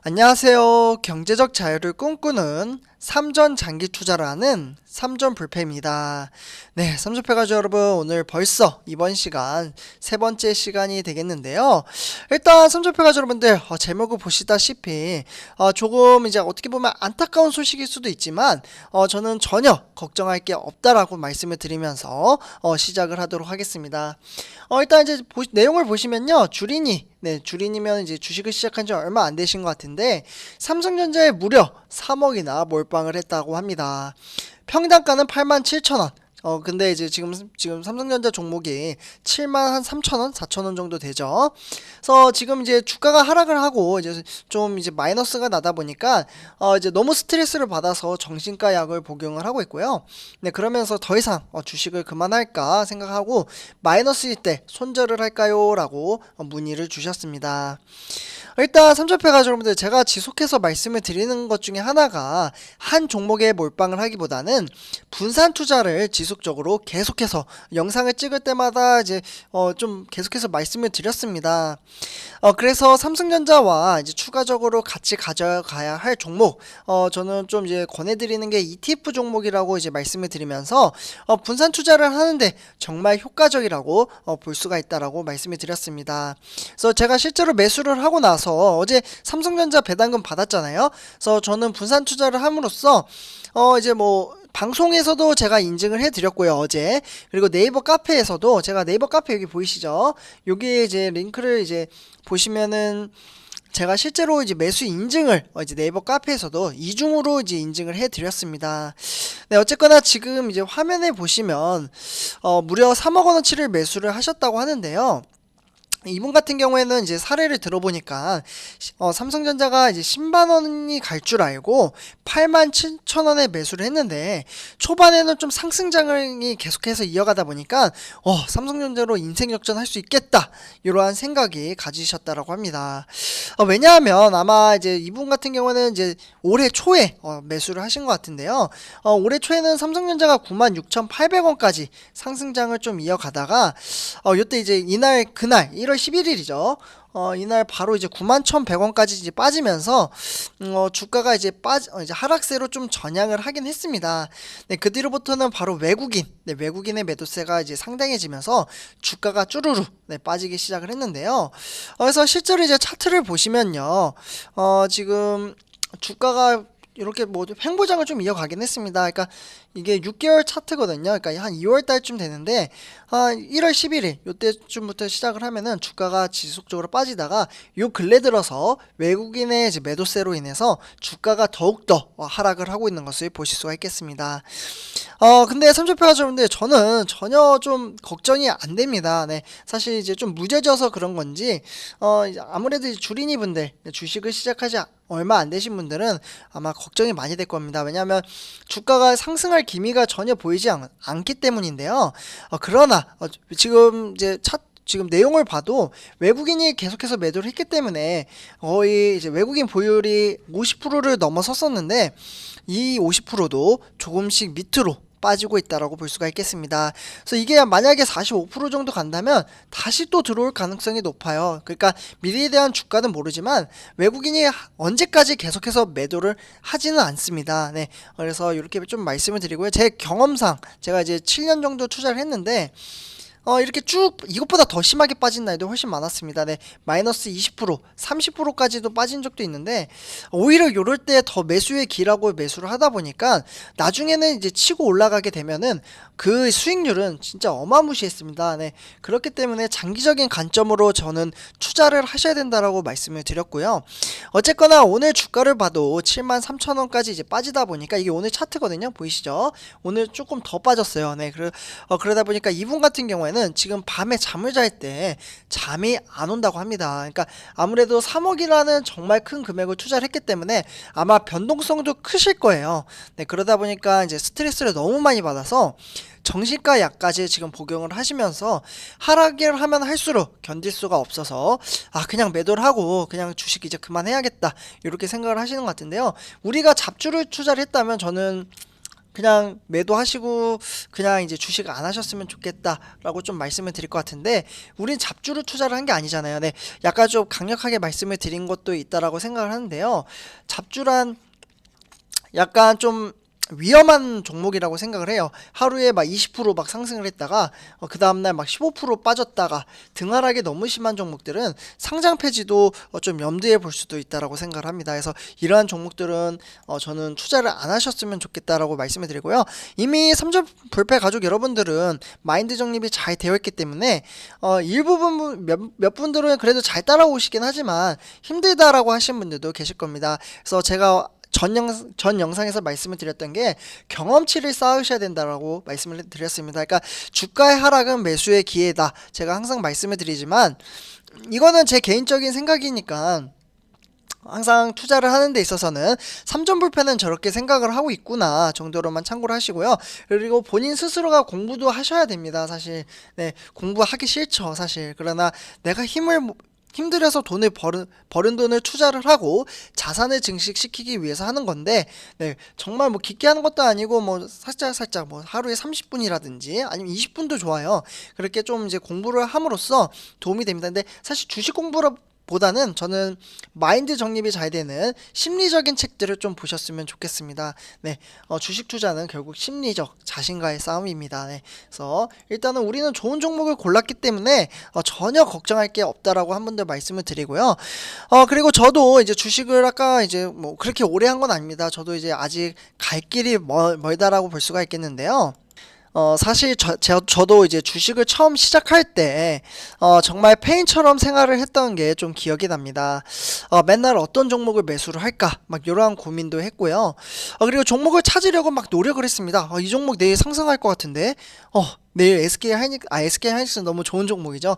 안녕하세요. 경제적 자유를 꿈꾸는 삼전 장기 투자를 하는 삼전 불패입니다. 네, 삼전패가족 여러분, 오늘 벌써 이번 시간 세 번째 시간이 되겠는데요. 일단 삼전패가족 여러분들, 제목을 보시다시피 조금 이제 어떻게 보면 안타까운 소식일 수도 있지만 저는 전혀 걱정할 게 없다라고 말씀을 드리면서 시작을 하도록 하겠습니다. 일단 이제 내용을 보시면요, 주린이면 이제 주식을 시작한 지 얼마 안 되신 것 같은데 삼성전자에 무려 3억이나 몰빵을 했다고 합니다. 평당가는 87,000원. 근데 이제 지금 삼성전자 종목이 7만 한 3천원, 4천원 정도 되죠. 그래서 지금 이제 주가가 하락을 하고 이제 좀 이제 마이너스가 나다 보니까 이제 너무 스트레스를 받아서 정신과 약을 복용을 하고 있고요. 네, 그러면서 더 이상 주식을 그만할까 생각하고 마이너스일 때 손절을 할까요? 라고 문의를 주셨습니다. 일단 삼천패가 여러분들, 제가 지속해서 말씀을 드리는 것 중에 하나가 한 종목에 몰빵을 하기보다는 분산 투자를 지속적으로 계속해서 영상을 찍을 때마다 이제 좀 계속해서 말씀을 드렸습니다. 그래서 삼성전자와 이제 추가적으로 같이 가져가야 할 종목, 저는 좀 이제 권해드리는 게 ETF 종목이라고 이제 말씀을 드리면서 분산 투자를 하는데 정말 효과적이라고 볼 수가 있다라고 말씀을 드렸습니다. 그래서 제가 실제로 매수를 하고 나서 어제 삼성전자 배당금 받았잖아요. 그래서 저는 분산 투자를 함으로써 이제 뭐 방송에서도 제가 인증을 해드렸고요, 어제. 그리고 네이버 카페에서도, 제가 네이버 카페 여기 보이시죠? 여기에 이제 링크를 이제 보시면은 제가 실제로 이제 매수 인증을 이제 네이버 카페에서도 이중으로 이제 인증을 해드렸습니다. 네, 어쨌거나 지금 이제 화면에 보시면 무려 3억 원어치를 매수를 하셨다고 하는데요. 이분 같은 경우에는 이제 사례를 들어보니까 삼성전자가 이제 10만 원이 갈 줄 알고 8만 7천 원에 매수를 했는데 초반에는 좀 상승장이 계속해서 이어가다 보니까 삼성전자로 인생 역전할 수 있겠다, 이러한 생각이 가지셨다라고 합니다. 왜냐하면 아마 이제 이분 같은 경우는 이제 올해 초에 매수를 하신 것 같은데요. 올해 초에는 삼성전자가 96,800원까지 상승장을 좀 이어가다가 요때 이제 그날 1월 11일이죠. 이날 바로 이제 91,100원까지 이제 빠지면서 주가가 이제 이제 하락세로 좀 전향을 하긴 했습니다. 네, 그 뒤로부터는 바로 외국인의 매도세가 이제 상당해지면서 주가가 쭈루루 빠지기 시작을 했는데요. 그래서 실제로 이제 차트를 보시면요, 지금 주가가 이렇게 뭐 횡보장을 좀 이어가긴 했습니다. 그러니까 이게 6개월 차트거든요. 그러니까 한 2월 달쯤 되는데 1월 11일 요때쯤부터 시작을 하면은 주가가 지속적으로 빠지다가 요 근래 들어서 외국인의 이제 매도세로 인해서 주가가 더욱더 하락을 하고 있는 것을 보실 수가 있겠습니다. 근데 삼촌표가 여러분들, 저는 전혀 좀 걱정이 안 됩니다. 네, 사실 이제 좀 무뎌져서 그런 건지 이제 아무래도 이제 주린이 분들, 주식을 시작하지 얼마 안 되신 분들은 아마 걱정이 많이 될 겁니다. 왜냐하면 주가가 상승할 기미가 전혀 보이지 않기 때문인데요. 그러나 지금 내용을 봐도 외국인이 계속해서 매도를 했기 때문에 거의 이제 외국인 보유율이 50%를 넘어섰었는데 이 50%도 조금씩 밑으로 빠지고 있다라고 볼 수가 있겠습니다. 그래서 이게 만약에 45% 정도 간다면 다시 또 들어올 가능성이 높아요. 그러니까 미래에 대한 주가는 모르지만 외국인이 언제까지 계속해서 매도를 하지는 않습니다. 네, 그래서 이렇게 좀 말씀을 드리고요. 제 경험상 제가 이제 7년 정도 투자를 했는데 이렇게 쭉 이것보다 더 심하게 빠진 날도 훨씬 많았습니다. 네, 마이너스 20%, 30%까지도 빠진 적도 있는데 오히려 요럴 때 더 매수의 기라고 매수를 하다 보니까 나중에는 이제 치고 올라가게 되면은 그 수익률은 진짜 어마무시했습니다. 네, 그렇기 때문에 장기적인 관점으로 저는 투자를 하셔야 된다라고 말씀을 드렸고요. 어쨌거나 오늘 주가를 봐도 73,000원까지 이제 빠지다 보니까, 이게 오늘 차트거든요. 보이시죠? 오늘 조금 더 빠졌어요. 네, 그러다 보니까 이분 같은 경우에는 지금 밤에 잠을 잘 때 잠이 안 온다고 합니다. 그러니까 아무래도 3억이라는 정말 큰 금액을 투자를 했기 때문에 아마 변동성도 크실 거예요. 네, 그러다 보니까 이제 스트레스를 너무 많이 받아서 정신과 약까지 지금 복용을 하시면서 하락을 하면 할수록 견딜 수가 없어서 그냥 매도를 하고 그냥 주식 이제 그만해야겠다, 이렇게 생각을 하시는 것 같은데요. 우리가 잡주를 투자를 했다면 저는 그냥 매도하시고 그냥 이제 주식 안 하셨으면 좋겠다라고 좀 말씀을 드릴 것 같은데, 우린 잡주로 투자를 한 게 아니잖아요. 네, 약간 좀 강력하게 말씀을 드린 것도 있다라고 생각을 하는데요. 잡주란 약간 좀 위험한 종목이라고 생각을 해요. 하루에 막 20%막 상승을 했다가 그 다음날 막 15% 빠졌다가 등하락이 너무 심한 종목들은 상장 폐지도 좀 염두에 볼 수도 있다라고 생각을 합니다. 그래서 이러한 종목들은 저는 투자를 안 하셨으면 좋겠다라고 말씀을 드리고요. 이미 3점 불패 가족 여러분들은 마인드 정립이 잘 되어 있기 때문에 일부분 몇 분들은 그래도 잘 따라오시긴 하지만 힘들다라고 하신 분들도 계실 겁니다. 그래서 제가 전 영상에서 말씀을 드렸던 게 경험치를 쌓으셔야 된다라고 말씀을 드렸습니다. 그러니까 주가의 하락은 매수의 기회다. 제가 항상 말씀을 드리지만 이거는 제 개인적인 생각이니까 항상 투자를 하는 데 있어서는 3점 불패는 저렇게 생각을 하고 있구나 정도로만 참고를 하시고요. 그리고 본인 스스로가 공부도 하셔야 됩니다. 사실 네, 공부하기 싫죠 사실. 그러나 내가 힘들어서 버는 돈을 투자를 하고 자산을 증식시키기 위해서 하는 건데, 네, 정말 뭐 깊게 하는 것도 아니고 뭐 살짝 뭐 하루에 30분이라든지 아니면 20분도 좋아요. 그렇게 좀 이제 공부를 함으로써 도움이 됩니다. 근데 사실 주식 공부를 보다는 저는 마인드 정립이 잘 되는 심리적인 책들을 좀 보셨으면 좋겠습니다. 네, 주식 투자는 결국 심리적 자신과의 싸움입니다. 네, 그래서 일단은 우리는 좋은 종목을 골랐기 때문에 전혀 걱정할 게 없다라고 한 번 더 말씀을 드리고요. 그리고 저도 이제 주식을 아까 이제 뭐 그렇게 오래 한 건 아닙니다. 저도 이제 아직 갈 길이 멀다라고 볼 수가 있겠는데요. 사실 저도 이제 주식을 처음 시작할 때 정말 페인처럼 생활을 했던 게 좀 기억이 납니다. 맨날 어떤 종목을 매수를 할까 막 이러한 고민도 했고요. 그리고 종목을 찾으려고 막 노력을 했습니다. 이 종목 내일 상승할 것 같은데 내일 SK 하이닉스는 너무 좋은 종목이죠.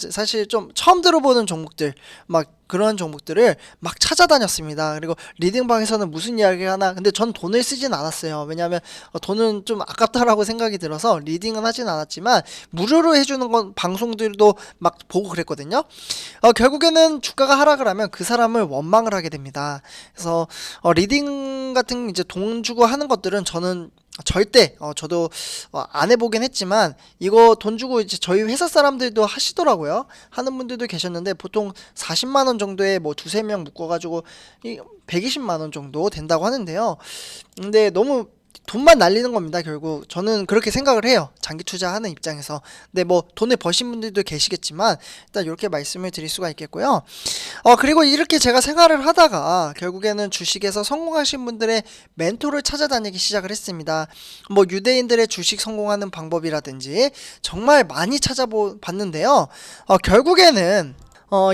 사실 좀 처음 들어보는 종목들 막 그런 종목들을 막 찾아다녔습니다. 그리고 리딩방에서는 무슨 이야기를 하나, 근데 전 돈을 쓰진 않았어요. 왜냐하면 돈은 좀 아깝다라고 생각이 들어서 리딩은 하진 않았지만 무료로 해주는 건 방송들도 막 보고 그랬거든요. 결국에는 주가가 하락을 하면 그 사람을 원망을 하게 됩니다. 그래서 리딩 같은 이제 돈 주고 하는 것들은 저는 절대 저도 안 해보긴 했지만 이거 돈 주고 이제 저희 회사 사람들도 하시더라고요. 하는 분들도 계셨는데 보통 40만원 정도에 뭐 두세 명 묶어가지고 120만원 정도 된다고 하는데요. 근데 너무 돈만 날리는 겁니다. 결국 저는 그렇게 생각을 해요. 장기 투자하는 입장에서. 근데 뭐 돈을 버신 분들도 계시겠지만 일단 이렇게 말씀을 드릴 수가 있겠고요. 그리고 이렇게 제가 생활을 하다가 결국에는 주식에서 성공하신 분들의 멘토를 찾아다니기 시작을 했습니다. 뭐 유대인들의 주식 성공하는 방법이라든지 정말 많이 찾아봤는데요. 결국에는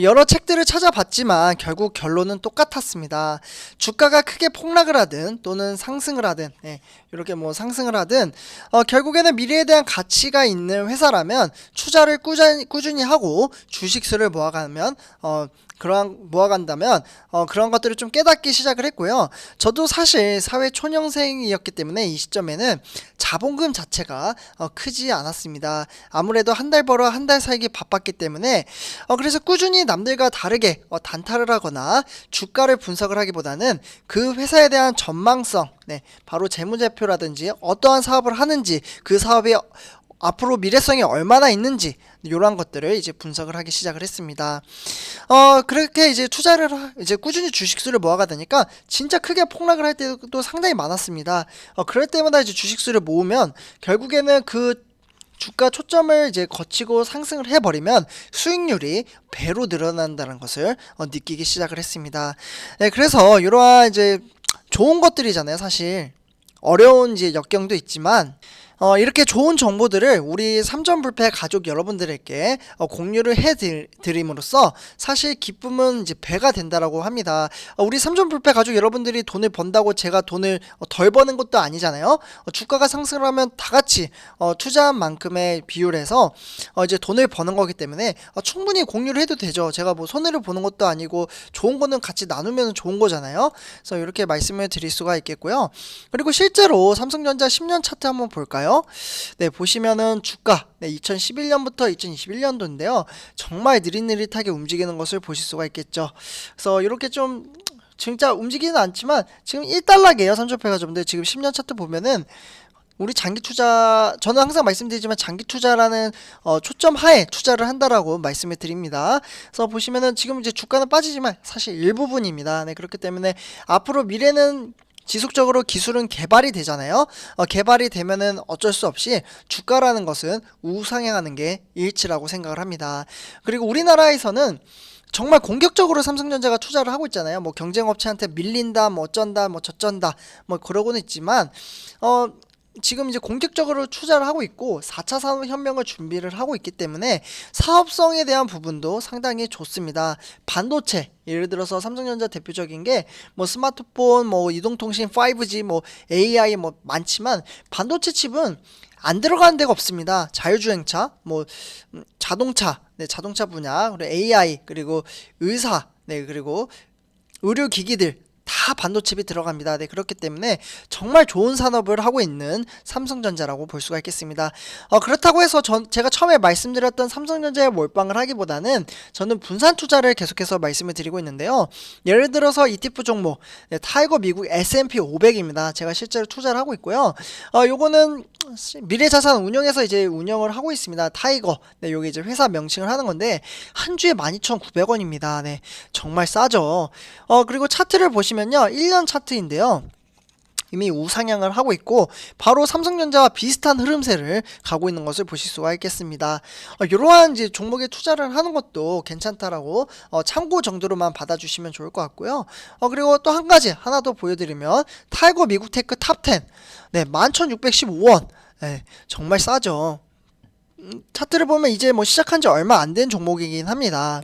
여러 책들을 찾아봤지만 결국 결론은 똑같았습니다. 주가가 크게 폭락을 하든 또는 상승을 하든, 네, 이렇게 뭐 상승을 하든 결국에는 미래에 대한 가치가 있는 회사라면 투자를 꾸준히 하고 주식수를 모아간다면 그런 것들을 좀 깨닫기 시작을 했고요. 저도 사실 사회 초년생이었기 때문에 이 시점에는 자본금 자체가 크지 않았습니다. 아무래도 한 달 벌어 한 달 살기 바빴기 때문에 그래서 꾸준히 남들과 다르게 단타를 하거나 주가를 분석을 하기보다는 그 회사에 대한 전망성, 네, 바로 재무제표라든지 어떠한 사업을 하는지 그 사업이 앞으로 미래성이 얼마나 있는지 이러한 것들을 이제 분석을 하기 시작을 했습니다. 그렇게 이제 투자를 이제 꾸준히 주식수를 모아가다니까 진짜 크게 폭락을 할 때도 상당히 많았습니다. 그럴 때마다 이제 주식수를 모으면 결국에는 그 주가 초점을 이제 거치고 상승을 해버리면 수익률이 배로 늘어난다는 것을 느끼기 시작을 했습니다. 네, 그래서 이러한 이제 좋은 것들이잖아요. 사실 어려운 이제 역경도 있지만 이렇게 좋은 정보들을 우리 3점 불패 가족 여러분들에게 공유를 해드림으로써 사실 기쁨은 이제 배가 된다라고 합니다. 우리 3점 불패 가족 여러분들이 돈을 번다고 제가 돈을 덜 버는 것도 아니잖아요. 주가가 상승을 하면 다 같이 투자한 만큼의 비율에서 이제 돈을 버는 거기 때문에 충분히 공유를 해도 되죠. 제가 뭐 손해를 보는 것도 아니고 좋은 거는 같이 나누면 좋은 거잖아요. 그래서 이렇게 말씀을 드릴 수가 있겠고요. 그리고 실제로 삼성전자 10년 차트 한번 볼까요? 네, 보시면은 주가 2011년부터 2021년도인데요. 정말 느릿느릿하게 움직이는 것을 보실 수가 있겠죠. 그래서 이렇게 좀 진짜 움직이는 않지만 지금 1달러게요. 삼성페이 가져오는데 지금 10년 차트 보면은 우리 장기 투자, 저는 항상 말씀드리지만 장기 투자라는 초점 하에 투자를 한다라고 말씀을 드립니다. 그래서 보시면은 지금 이제 주가는 빠지지만 사실 일부분입니다. 네, 그렇기 때문에 앞으로 미래는 지속적으로 기술은 개발이 되잖아요. 개발이 되면은 어쩔 수 없이 주가라는 것은 우상향하는 게 일치라고 생각을 합니다. 그리고 우리나라에서는 정말 공격적으로 삼성전자가 투자를 하고 있잖아요. 뭐 경쟁업체한테 밀린다, 뭐 어쩐다, 뭐 저쩐다, 뭐 그러고는 있지만, 지금 이제 공격적으로 투자를 하고 있고 4차 산업혁명을 준비를 하고 있기 때문에 사업성에 대한 부분도 상당히 좋습니다. 반도체, 예를 들어서 삼성전자 대표적인 게 뭐 스마트폰, 뭐 이동통신, 5G, 뭐 AI 뭐 많지만 반도체 칩은 안 들어가는 데가 없습니다. 자율주행차, 뭐 자동차, 네, 자동차 분야, 그리고 AI, 그리고 의사, 네, 그리고 의료기기들 다 반도체이 들어갑니다. 네, 그렇기 때문에 정말 좋은 산업을 하고 있는 삼성전자라고 볼 수가 있겠습니다. 그렇다고 해서 제가 처음에 말씀드렸던 삼성전자에 몰빵을 하기보다는 저는 분산 투자를 계속해서 말씀을 드리고 있는데요. 예를 들어서 ETF 종목, 네, 타이거 미국 S&P 500입니다. 제가 실제로 투자를 하고 있고요. 요거는 미래자산 운영에서 이제 운영을 하고 있습니다. 타이거. 네, 요게 이제 회사 명칭을 하는 건데 한 주에 12,900원입니다. 네, 정말 싸죠. 그리고 차트를 보시면요. 1년 차트인데요. 이미 우상향을 하고 있고 바로 삼성전자와 비슷한 흐름세를 가고 있는 것을 보실 수가 있겠습니다. 이러한 이제 종목에 투자를 하는 것도 괜찮다라고 참고 정도로만 받아주시면 좋을 것 같고요. 그리고 또 한 가지 하나 더 보여드리면 타이거 미국 테크 탑10 네, 11,615원 네, 정말 싸죠. 차트를 보면 이제 뭐 시작한 지 얼마 안 된 종목이긴 합니다.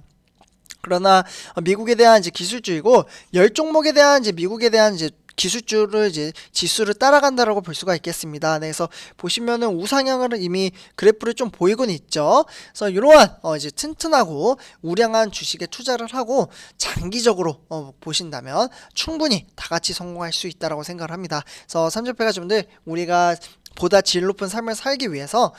그러나 미국에 대한 이제 기술주이고 10종목에 대한 이제 미국에 대한 이제 기술주를 이제 지수를 따라간다라고 볼 수가 있겠습니다. 네, 그래서 보시면은 우상향을 이미 그래프를 좀 보이곤 있죠. 그래서 이러한 이제 튼튼하고 우량한 주식에 투자를 하고 장기적으로 보신다면 충분히 다 같이 성공할 수 있다라고 생각을 합니다. 그래서 삼성페이가 좀들 우리가 보다 질 높은 삶을 살기 위해서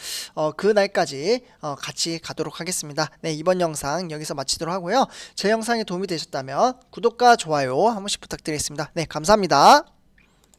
그날까지 같이 가도록 하겠습니다. 네, 이번 영상 여기서 마치도록 하고요. 제 영상이 도움이 되셨다면 구독과 좋아요 한 번씩 부탁드리겠습니다. 네, 감사합니다.